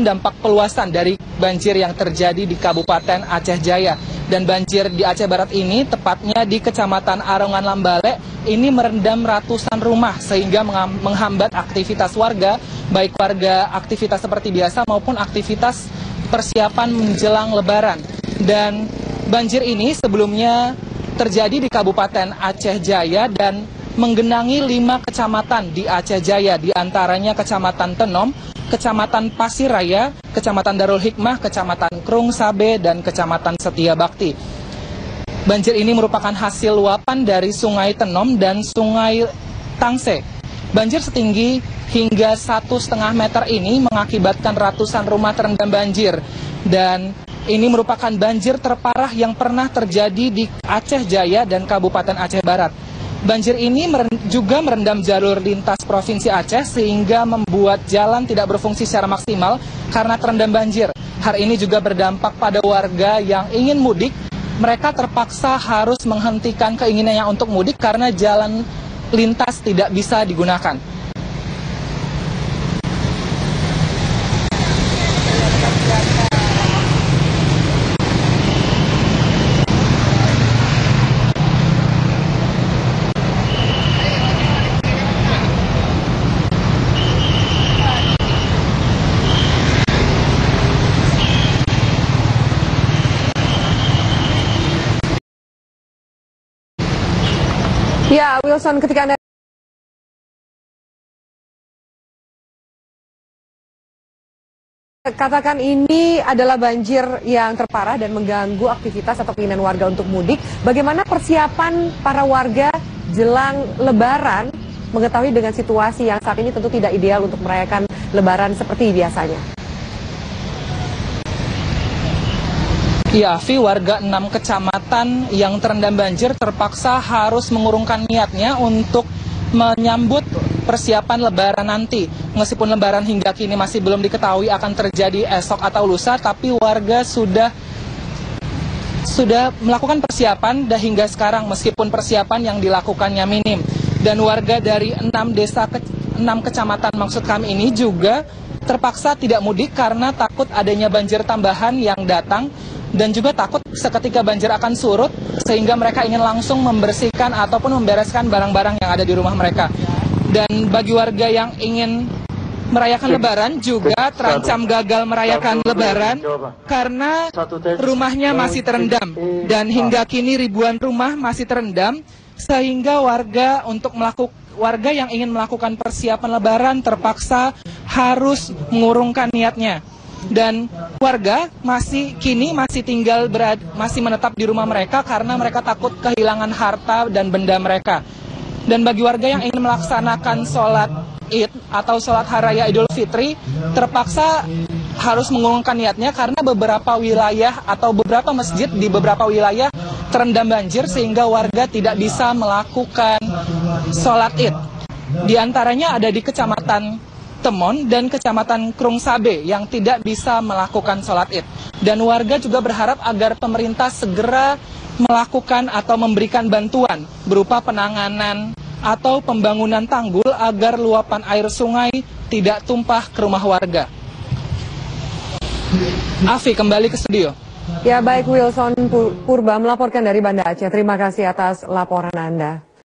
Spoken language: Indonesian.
dampak peluasan dari banjir yang terjadi di Kabupaten Aceh Jaya. Dan banjir di Aceh Barat ini, tepatnya di Kecamatan Arongan Lambale, ini merendam ratusan rumah sehingga menghambat aktivitas warga, baik warga aktivitas seperti biasa maupun aktivitas persiapan menjelang Lebaran. Dan banjir ini sebelumnya terjadi di Kabupaten Aceh Jaya dan menggenangi 5 kecamatan di Aceh Jaya, di antaranya Kecamatan Tenom, Kecamatan Pasir Raya, Kecamatan Darul Hikmah, Kecamatan Krung Sabe, dan Kecamatan Setia Bakti. Banjir ini merupakan hasil luapan dari Sungai Tenom dan Sungai Tangse. Banjir setinggi hingga 1,5 meter ini mengakibatkan ratusan rumah terendam banjir. Dan ini merupakan banjir terparah yang pernah terjadi di Aceh Jaya dan Kabupaten Aceh Barat. Banjir ini juga merendam jalur lintas Provinsi Aceh sehingga membuat jalan tidak berfungsi secara maksimal karena terendam banjir. Hal ini juga berdampak pada warga yang ingin mudik. Mereka terpaksa harus menghentikan keinginannya untuk mudik karena jalan lintas tidak bisa digunakan. Ya, Wilson, ketika Anda katakan ini adalah banjir yang terparah dan mengganggu aktivitas atau keinginan warga untuk mudik, bagaimana persiapan para warga jelang Lebaran, mengetahui dengan situasi yang saat ini tentu tidak ideal untuk merayakan Lebaran seperti biasanya? Ya, Afi, warga 6 kecamatan yang terendam banjir terpaksa harus mengurungkan niatnya untuk menyambut persiapan Lebaran nanti. Meskipun Lebaran hingga kini masih belum diketahui akan terjadi esok atau lusa, tapi warga sudah melakukan persiapan dan hingga sekarang meskipun persiapan yang dilakukannya minim. Dan warga dari 6 kecamatan maksud kami ini juga terpaksa tidak mudik karena takut adanya banjir tambahan yang datang. Dan juga takut seketika banjir akan surut sehingga mereka ingin langsung membersihkan ataupun membereskan barang-barang yang ada di rumah mereka. Dan bagi warga yang ingin merayakan Lebaran juga terancam gagal merayakan Lebaran karena rumahnya masih terendam. Dan hingga kini ribuan rumah masih terendam sehingga warga yang ingin melakukan persiapan Lebaran terpaksa harus mengurungkan niatnya. Dan warga masih menetap di rumah mereka karena mereka takut kehilangan harta dan benda mereka. Dan bagi warga yang ingin melaksanakan sholat Id atau sholat Hari Raya Idul Fitri terpaksa harus mengurungkan niatnya karena beberapa wilayah atau beberapa masjid di beberapa wilayah terendam banjir sehingga warga tidak bisa melakukan sholat Id. Di antaranya ada di Kecamatan Temon dan Kecamatan Krung Sabe yang tidak bisa melakukan sholat Id. Dan warga juga berharap agar pemerintah segera melakukan atau memberikan bantuan berupa penanganan atau pembangunan tanggul agar luapan air sungai tidak tumpah ke rumah warga. Afi, kembali ke studio. Ya, baik, Wilson Purba melaporkan dari Banda Aceh. Terima kasih atas laporan Anda.